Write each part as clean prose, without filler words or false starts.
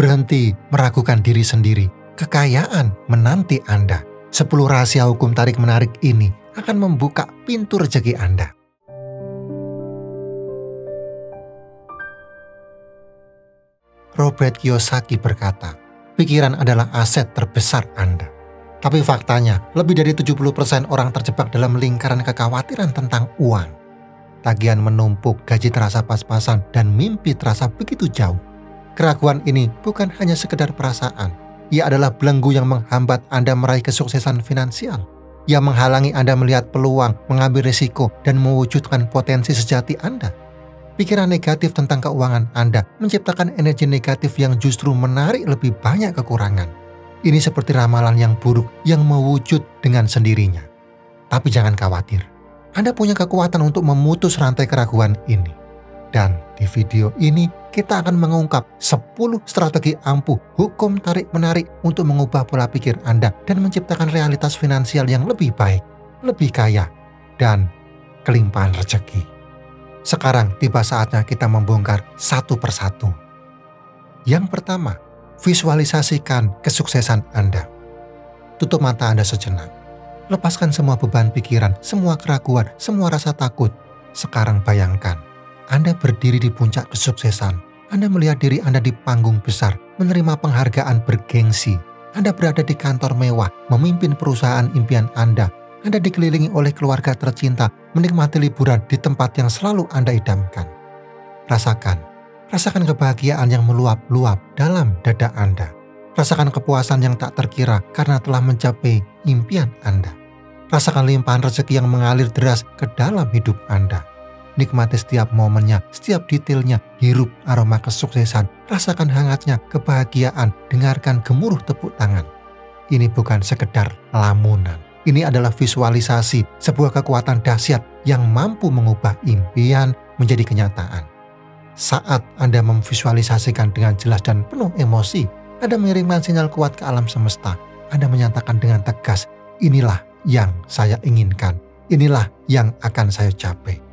Berhenti meragukan diri sendiri. Kekayaan menanti Anda. 10 rahasia hukum tarik-menarik ini akan membuka pintu rezeki Anda. Robert Kiyosaki berkata, pikiran adalah aset terbesar Anda. Tapi faktanya, lebih dari 70% orang terjebak dalam lingkaran kekhawatiran tentang uang. Tagihan menumpuk, gaji terasa pas-pasan, dan mimpi terasa begitu jauh. Keraguan ini bukan hanya sekedar perasaan. Ia adalah belenggu yang menghambat Anda meraih kesuksesan finansial. Ia menghalangi Anda melihat peluang, mengambil risiko, dan mewujudkan potensi sejati Anda. Pikiran negatif tentang keuangan Anda menciptakan energi negatif yang justru menarik lebih banyak kekurangan. Ini seperti ramalan yang buruk yang mewujud dengan sendirinya. Tapi jangan khawatir. Anda punya kekuatan untuk memutus rantai keraguan ini. Dan di video ini kita akan mengungkap 10 strategi ampuh hukum tarik-menarik untuk mengubah pola pikir Anda dan menciptakan realitas finansial yang lebih baik, lebih kaya, dan kelimpahan rezeki. Sekarang tiba saatnya kita membongkar satu persatu. Yang pertama, visualisasikan kesuksesan Anda. Tutup mata Anda sejenak. Lepaskan semua beban pikiran, semua keraguan, semua rasa takut. Sekarang bayangkan, Anda berdiri di puncak kesuksesan. Anda melihat diri Anda di panggung besar, menerima penghargaan bergengsi. Anda berada di kantor mewah, memimpin perusahaan impian Anda. Anda dikelilingi oleh keluarga tercinta, menikmati liburan di tempat yang selalu Anda idamkan. Rasakan kebahagiaan yang meluap-luap dalam dada Anda. Rasakan kepuasan yang tak terkira karena telah mencapai impian Anda. Rasakan limpahan rezeki yang mengalir deras ke dalam hidup Anda. Nikmati setiap momennya, setiap detailnya, hirup aroma kesuksesan, rasakan hangatnya kebahagiaan, dengarkan gemuruh tepuk tangan. Ini bukan sekedar lamunan. Ini adalah visualisasi sebuah kekuatan dahsyat yang mampu mengubah impian menjadi kenyataan. Saat Anda memvisualisasikan dengan jelas dan penuh emosi, Anda mengirimkan sinyal kuat ke alam semesta. Anda menyatakan dengan tegas, inilah yang saya inginkan, inilah yang akan saya capai.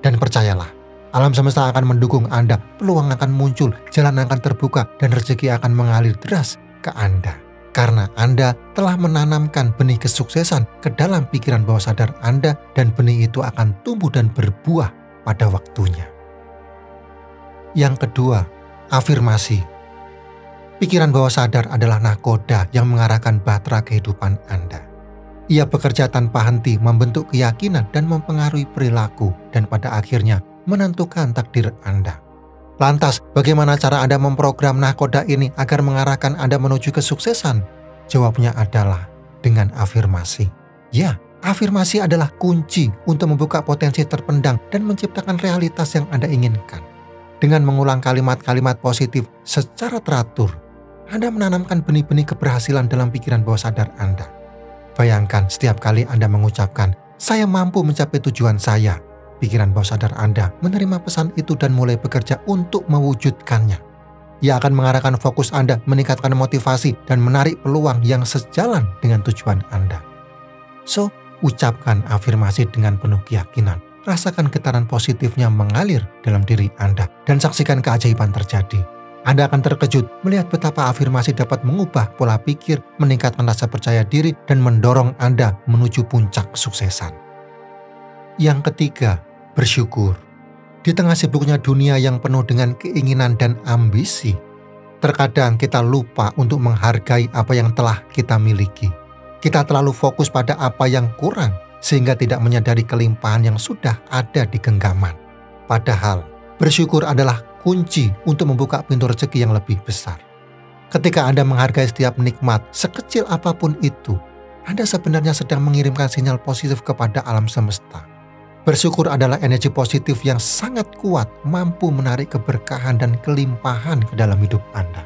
Dan percayalah, alam semesta akan mendukung Anda, peluang akan muncul, jalan akan terbuka, dan rezeki akan mengalir deras ke Anda. Karena Anda telah menanamkan benih kesuksesan ke dalam pikiran bawah sadar Anda, dan benih itu akan tumbuh dan berbuah pada waktunya. Yang kedua, afirmasi. Pikiran bawah sadar adalah nahkoda yang mengarahkan bahtera kehidupan Anda. Ia bekerja tanpa henti membentuk keyakinan dan mempengaruhi perilaku dan pada akhirnya menentukan takdir Anda. Lantas, bagaimana cara Anda memprogram nahkoda ini agar mengarahkan Anda menuju kesuksesan? Jawabnya adalah dengan afirmasi. Ya, afirmasi adalah kunci untuk membuka potensi terpendam dan menciptakan realitas yang Anda inginkan. Dengan mengulang kalimat-kalimat positif secara teratur, Anda menanamkan benih-benih keberhasilan dalam pikiran bawah sadar Anda. Bayangkan setiap kali Anda mengucapkan, saya mampu mencapai tujuan saya. Pikiran bawah sadar Anda menerima pesan itu dan mulai bekerja untuk mewujudkannya. Ia akan mengarahkan fokus Anda, meningkatkan motivasi, dan menarik peluang yang sejalan dengan tujuan Anda. So, ucapkan afirmasi dengan penuh keyakinan. Rasakan getaran positifnya mengalir dalam diri Anda dan saksikan keajaiban terjadi. Anda akan terkejut melihat betapa afirmasi dapat mengubah pola pikir, meningkatkan rasa percaya diri, dan mendorong Anda menuju puncak kesuksesan. Yang ketiga, bersyukur. Di tengah sibuknya dunia yang penuh dengan keinginan dan ambisi, terkadang kita lupa untuk menghargai apa yang telah kita miliki. Kita terlalu fokus pada apa yang kurang, sehingga tidak menyadari kelimpahan yang sudah ada di genggaman. Padahal, bersyukur adalah kunci untuk membuka pintu rezeki yang lebih besar. Ketika Anda menghargai setiap nikmat, sekecil apapun itu, Anda sebenarnya sedang mengirimkan sinyal positif kepada alam semesta. Bersyukur adalah energi positif yang sangat kuat, mampu menarik keberkahan dan kelimpahan ke dalam hidup Anda.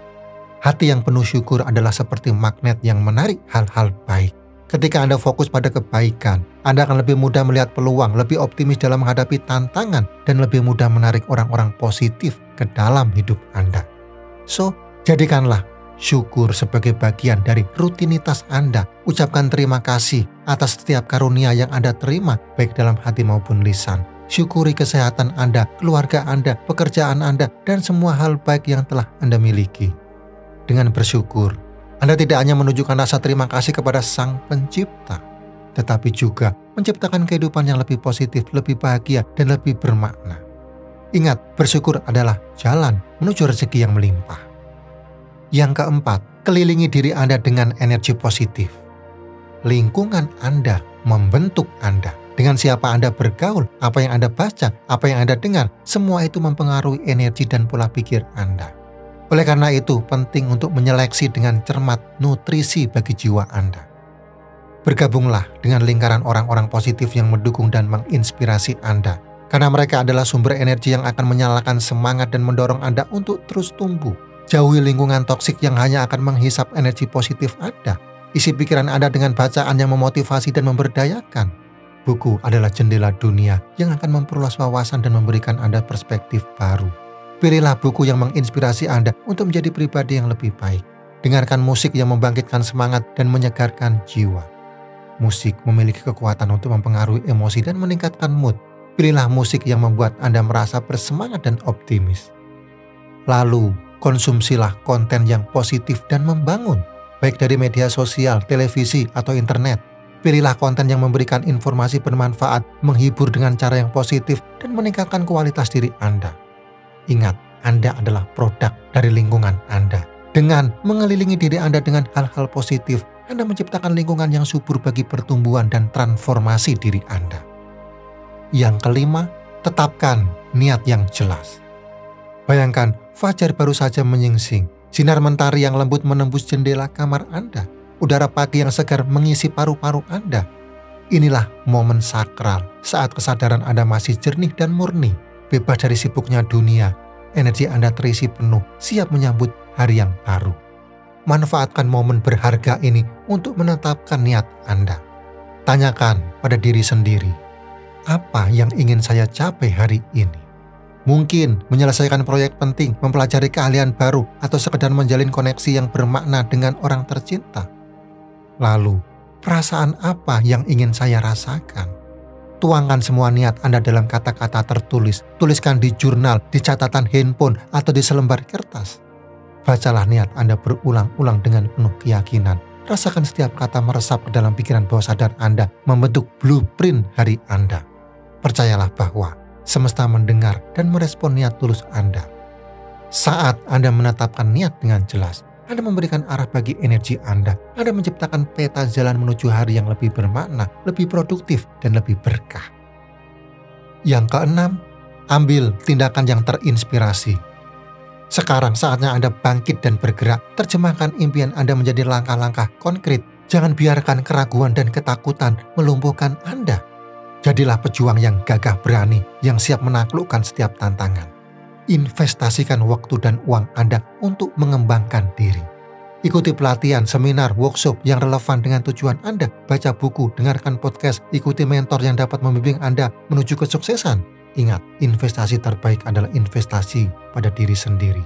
Hati yang penuh syukur adalah seperti magnet yang menarik hal-hal baik. Ketika Anda fokus pada kebaikan, Anda akan lebih mudah melihat peluang, lebih optimis dalam menghadapi tantangan, dan lebih mudah menarik orang-orang positif ke dalam hidup Anda. So, jadikanlah syukur sebagai bagian dari rutinitas Anda. Ucapkan terima kasih atas setiap karunia yang Anda terima, baik dalam hati maupun lisan. Syukuri kesehatan Anda, keluarga Anda, pekerjaan Anda, dan semua hal baik yang telah Anda miliki. dengan bersyukur, Anda tidak hanya menunjukkan rasa terima kasih kepada Sang Pencipta, tetapi juga menciptakan kehidupan yang lebih positif, lebih bahagia, dan lebih bermakna. Ingat, bersyukur adalah jalan menuju rezeki yang melimpah. Yang keempat, kelilingi diri Anda dengan energi positif. Lingkungan Anda membentuk Anda. Dengan siapa Anda bergaul, apa yang Anda baca, apa yang Anda dengar, semua itu mempengaruhi energi dan pola pikir Anda. Oleh karena itu, penting untuk menyeleksi dengan cermat nutrisi bagi jiwa Anda. Bergabunglah dengan lingkaran orang-orang positif yang mendukung dan menginspirasi Anda, karena mereka adalah sumber energi yang akan menyalakan semangat dan mendorong Anda untuk terus tumbuh. Jauhi lingkungan toksik yang hanya akan menghisap energi positif Anda. Isi pikiran Anda dengan bacaan yang memotivasi dan memberdayakan. Buku adalah jendela dunia yang akan memperluas wawasan dan memberikan Anda perspektif baru. Pilihlah buku yang menginspirasi Anda untuk menjadi pribadi yang lebih baik. Dengarkan musik yang membangkitkan semangat dan menyegarkan jiwa. Musik memiliki kekuatan untuk mempengaruhi emosi dan meningkatkan mood. Pilihlah musik yang membuat Anda merasa bersemangat dan optimis. Lalu, konsumsilah konten yang positif dan membangun, baik dari media sosial, televisi, atau internet. Pilihlah konten yang memberikan informasi bermanfaat, menghibur dengan cara yang positif, dan meningkatkan kualitas diri Anda. Ingat, Anda adalah produk dari lingkungan Anda. Dengan mengelilingi diri Anda dengan hal-hal positif, Anda menciptakan lingkungan yang subur bagi pertumbuhan dan transformasi diri Anda. Yang kelima, tetapkan niat yang jelas. Bayangkan, fajar baru saja menyingsing, sinar mentari yang lembut menembus jendela kamar Anda. Udara pagi yang segar mengisi paru-paru Anda. Inilah momen sakral saat kesadaran Anda masih jernih dan murni, bebas dari sibuknya dunia. Energi Anda terisi penuh, siap menyambut hari yang baru. Manfaatkan momen berharga ini untuk menetapkan niat Anda. Tanyakan pada diri sendiri, apa yang ingin saya capai hari ini? Mungkin menyelesaikan proyek penting, mempelajari keahlian baru, atau sekedar menjalin koneksi yang bermakna dengan orang tercinta. Lalu, perasaan apa yang ingin saya rasakan? Tuangkan semua niat Anda dalam kata-kata tertulis. Tuliskan di jurnal, di catatan handphone, atau di selembar kertas. Bacalah niat Anda berulang-ulang dengan penuh keyakinan. Rasakan setiap kata meresap ke dalam pikiran bawah sadar Anda, membentuk blueprint hari Anda. Percayalah bahwa semesta mendengar dan merespon niat tulus Anda. Saat Anda menetapkan niat dengan jelas, Anda memberikan arah bagi energi Anda. Anda menciptakan peta jalan menuju hari yang lebih bermakna, lebih produktif, dan lebih berkah. Yang keenam, ambil tindakan yang terinspirasi. Sekarang saatnya Anda bangkit dan bergerak. Terjemahkan impian Anda menjadi langkah-langkah konkret. Jangan biarkan keraguan dan ketakutan melumpuhkan Anda. Jadilah pejuang yang gagah berani, yang siap menaklukkan setiap tantangan. Investasikan waktu dan uang Anda untuk mengembangkan diri. Ikuti pelatihan, seminar, workshop yang relevan dengan tujuan Anda. Baca buku, dengarkan podcast, ikuti mentor yang dapat membimbing Anda menuju kesuksesan. Ingat, investasi terbaik adalah investasi pada diri sendiri.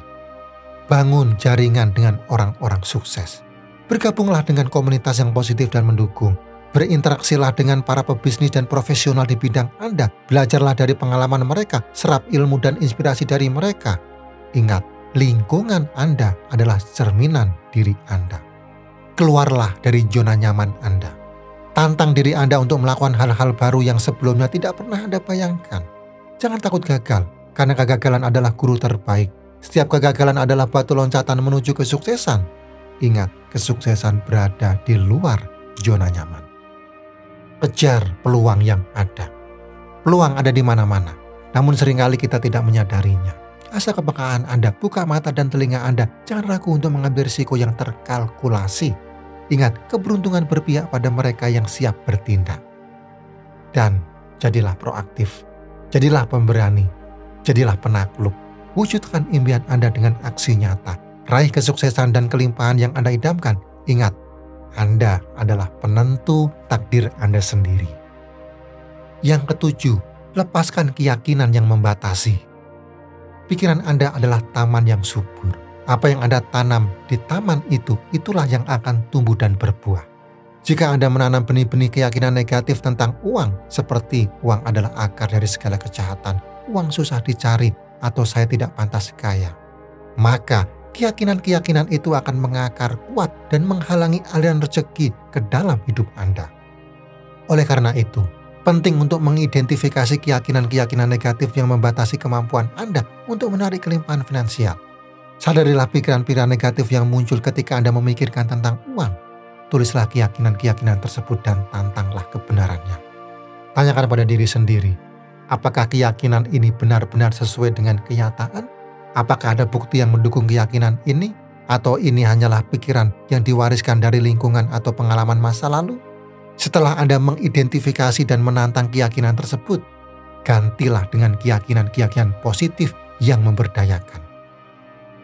Bangun jaringan dengan orang-orang sukses. Bergabunglah dengan komunitas yang positif dan mendukung. Berinteraksilah dengan para pebisnis dan profesional di bidang Anda. Belajarlah dari pengalaman mereka, serap ilmu dan inspirasi dari mereka. Ingat, lingkungan Anda adalah cerminan diri Anda. Keluarlah dari zona nyaman Anda. Tantang diri Anda untuk melakukan hal-hal baru yang sebelumnya tidak pernah Anda bayangkan. Jangan takut gagal, karena kegagalan adalah guru terbaik. Setiap kegagalan adalah batu loncatan menuju kesuksesan. Ingat, kesuksesan berada di luar zona nyaman. Kejar peluang yang ada. Peluang ada di mana-mana, namun seringkali kita tidak menyadarinya. Asal kepekaan Anda, buka mata dan telinga Anda. Jangan ragu untuk mengambil risiko yang terkalkulasi. Ingat, keberuntungan berpihak pada mereka yang siap bertindak. Dan jadilah proaktif. Jadilah pemberani. Jadilah penakluk. Wujudkan impian Anda dengan aksi nyata. Raih kesuksesan dan kelimpahan yang Anda idamkan. Ingat, Anda adalah penentu takdir Anda sendiri. Yang ketujuh, lepaskan keyakinan yang membatasi. Pikiran Anda adalah taman yang subur. Apa yang Anda tanam di taman itu, itulah yang akan tumbuh dan berbuah. Jika Anda menanam benih-benih keyakinan negatif tentang uang, seperti uang adalah akar dari segala kejahatan, uang susah dicari, atau saya tidak pantas kaya, maka keyakinan-keyakinan itu akan mengakar kuat dan menghalangi aliran rezeki ke dalam hidup Anda. Oleh karena itu, penting untuk mengidentifikasi keyakinan-keyakinan negatif yang membatasi kemampuan Anda untuk menarik kelimpahan finansial. Sadarilah pikiran-pikiran negatif yang muncul ketika Anda memikirkan tentang uang. Tulislah keyakinan-keyakinan tersebut dan tantanglah kebenarannya. Tanyakan pada diri sendiri, apakah keyakinan ini benar-benar sesuai dengan kenyataan? Apakah ada bukti yang mendukung keyakinan ini? Atau ini hanyalah pikiran yang diwariskan dari lingkungan atau pengalaman masa lalu? Setelah Anda mengidentifikasi dan menantang keyakinan tersebut, gantilah dengan keyakinan-keyakinan positif yang memberdayakan.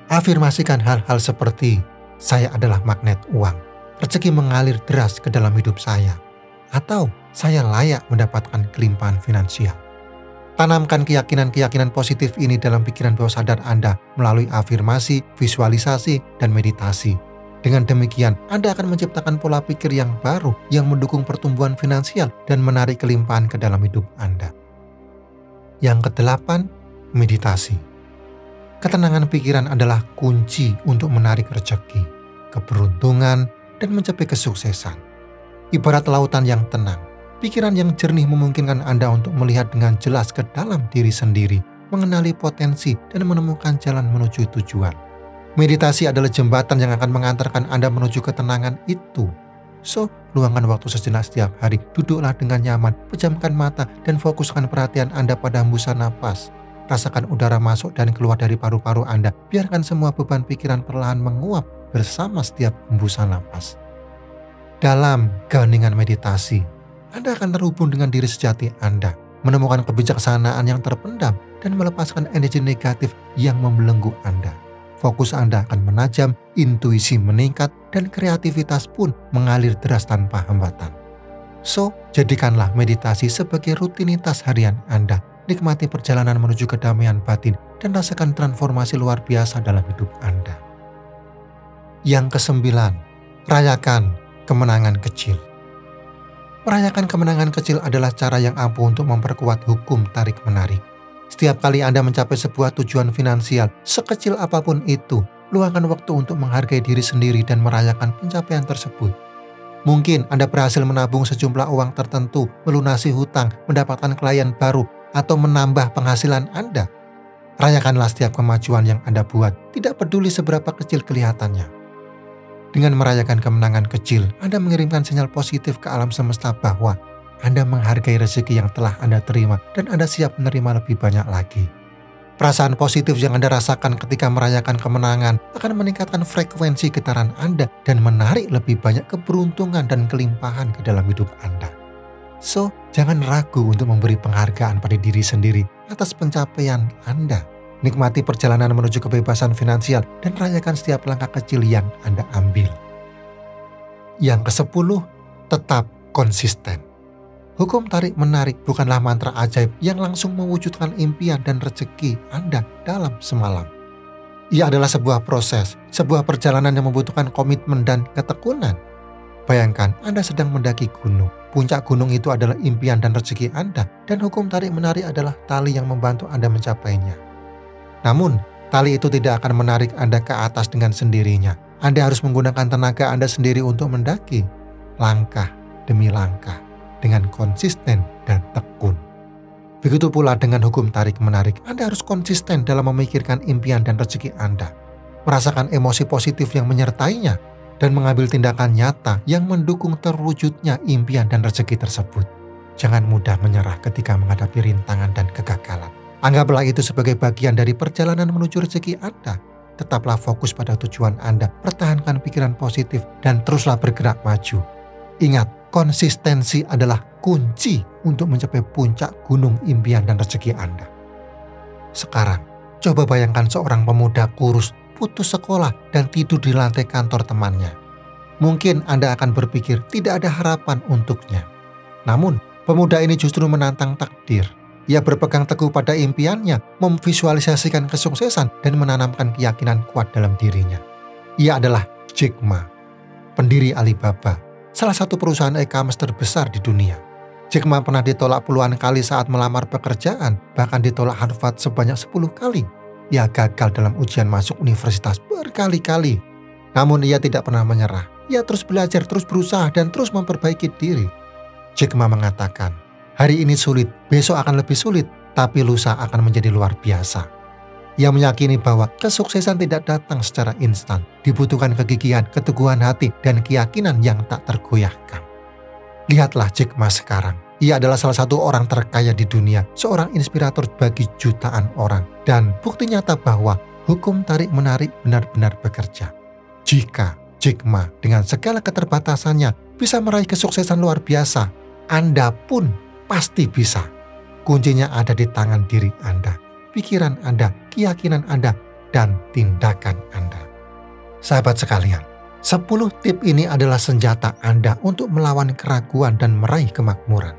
Afirmasikan hal-hal seperti, saya adalah magnet uang, rezeki mengalir deras ke dalam hidup saya, atau saya layak mendapatkan kelimpahan finansial. Tanamkan keyakinan-keyakinan positif ini dalam pikiran bawah sadar Anda melalui afirmasi, visualisasi, dan meditasi. Dengan demikian, Anda akan menciptakan pola pikir yang baru yang mendukung pertumbuhan finansial dan menarik kelimpahan ke dalam hidup Anda. Yang kedelapan, meditasi. Ketenangan pikiran adalah kunci untuk menarik rezeki, keberuntungan, dan mencapai kesuksesan. Ibarat lautan yang tenang, pikiran yang jernih memungkinkan Anda untuk melihat dengan jelas ke dalam diri sendiri, mengenali potensi, dan menemukan jalan menuju tujuan. Meditasi adalah jembatan yang akan mengantarkan Anda menuju ketenangan itu. So, luangkan waktu sejenak setiap hari, duduklah dengan nyaman, pejamkan mata, dan fokuskan perhatian Anda pada hembusan napas. Rasakan udara masuk dan keluar dari paru-paru Anda, biarkan semua beban pikiran perlahan menguap bersama setiap hembusan napas. Dalam keheningan meditasi, Anda akan terhubung dengan diri sejati Anda, menemukan kebijaksanaan yang terpendam, dan melepaskan energi negatif yang membelenggu Anda. Fokus Anda akan menajam, intuisi meningkat, dan kreativitas pun mengalir deras tanpa hambatan. So, jadikanlah meditasi sebagai rutinitas harian Anda. Nikmati perjalanan menuju kedamaian batin dan rasakan transformasi luar biasa dalam hidup Anda. Yang kesembilan, rayakan kemenangan kecil. Merayakan kemenangan kecil adalah cara yang ampuh untuk memperkuat hukum tarik-menarik. Setiap kali Anda mencapai sebuah tujuan finansial, sekecil apapun itu, luangkan waktu untuk menghargai diri sendiri dan merayakan pencapaian tersebut. Mungkin Anda berhasil menabung sejumlah uang tertentu, melunasi hutang, mendapatkan klien baru, atau menambah penghasilan Anda. Rayakanlah setiap kemajuan yang Anda buat, tidak peduli seberapa kecil kelihatannya. Dengan merayakan kemenangan kecil, Anda mengirimkan sinyal positif ke alam semesta bahwa Anda menghargai rezeki yang telah Anda terima dan Anda siap menerima lebih banyak lagi. Perasaan positif yang Anda rasakan ketika merayakan kemenangan akan meningkatkan frekuensi getaran Anda dan menarik lebih banyak keberuntungan dan kelimpahan ke dalam hidup Anda. So, jangan ragu untuk memberi penghargaan pada diri sendiri atas pencapaian Anda. Nikmati perjalanan menuju kebebasan finansial dan rayakan setiap langkah kecil yang Anda ambil. Yang ke-10, tetap konsisten. Hukum tarik-menarik bukanlah mantra ajaib yang langsung mewujudkan impian dan rezeki Anda dalam semalam. Ia adalah sebuah proses, sebuah perjalanan yang membutuhkan komitmen dan ketekunan. Bayangkan Anda sedang mendaki gunung. Puncak gunung itu adalah impian dan rezeki Anda, dan hukum tarik-menarik adalah tali yang membantu Anda mencapainya. Namun, tali itu tidak akan menarik Anda ke atas dengan sendirinya. Anda harus menggunakan tenaga Anda sendiri untuk mendaki, langkah demi langkah, dengan konsisten dan tekun. Begitu pula dengan hukum tarik-menarik, Anda harus konsisten dalam memikirkan impian dan rezeki Anda, merasakan emosi positif yang menyertainya, dan mengambil tindakan nyata yang mendukung terwujudnya impian dan rezeki tersebut. Jangan mudah menyerah ketika menghadapi rintangan dan kegagalan. Anggaplah itu sebagai bagian dari perjalanan menuju rezeki Anda. Tetaplah fokus pada tujuan Anda, pertahankan pikiran positif, dan teruslah bergerak maju. Ingat, konsistensi adalah kunci untuk mencapai puncak gunung impian dan rezeki Anda. Sekarang, coba bayangkan seorang pemuda kurus, putus sekolah, dan tidur di lantai kantor temannya. Mungkin Anda akan berpikir tidak ada harapan untuknya. Namun, pemuda ini justru menantang takdir. Ia berpegang teguh pada impiannya, memvisualisasikan kesuksesan, dan menanamkan keyakinan kuat dalam dirinya. Ia adalah Jack Ma, pendiri Alibaba, salah satu perusahaan e-commerce terbesar di dunia. Jack Ma pernah ditolak puluhan kali saat melamar pekerjaan, bahkan ditolak Harvard sebanyak 10 kali. Ia gagal dalam ujian masuk universitas berkali-kali. Namun ia tidak pernah menyerah. Ia terus belajar, terus berusaha, dan terus memperbaiki diri. Jack Ma mengatakan, hari ini sulit, besok akan lebih sulit, tapi lusa akan menjadi luar biasa. Ia meyakini bahwa kesuksesan tidak datang secara instan, dibutuhkan kegigihan, keteguhan hati, dan keyakinan yang tak tergoyahkan. Lihatlah Jack Ma sekarang. Ia adalah salah satu orang terkaya di dunia, seorang inspirator bagi jutaan orang, dan bukti nyata bahwa hukum tarik-menarik benar-benar bekerja. Jika Jack Ma dengan segala keterbatasannya bisa meraih kesuksesan luar biasa, Anda pun pasti bisa. Kuncinya ada di tangan diri Anda, pikiran Anda, keyakinan Anda, dan tindakan Anda. Sahabat sekalian, 10 tip ini adalah senjata Anda untuk melawan keraguan dan meraih kemakmuran.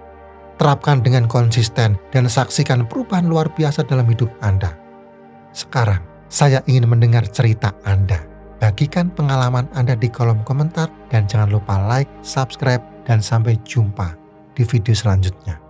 Terapkan dengan konsisten dan saksikan perubahan luar biasa dalam hidup Anda. Sekarang, saya ingin mendengar cerita Anda. Bagikan pengalaman Anda di kolom komentar dan jangan lupa like, subscribe, dan sampai jumpa di video selanjutnya.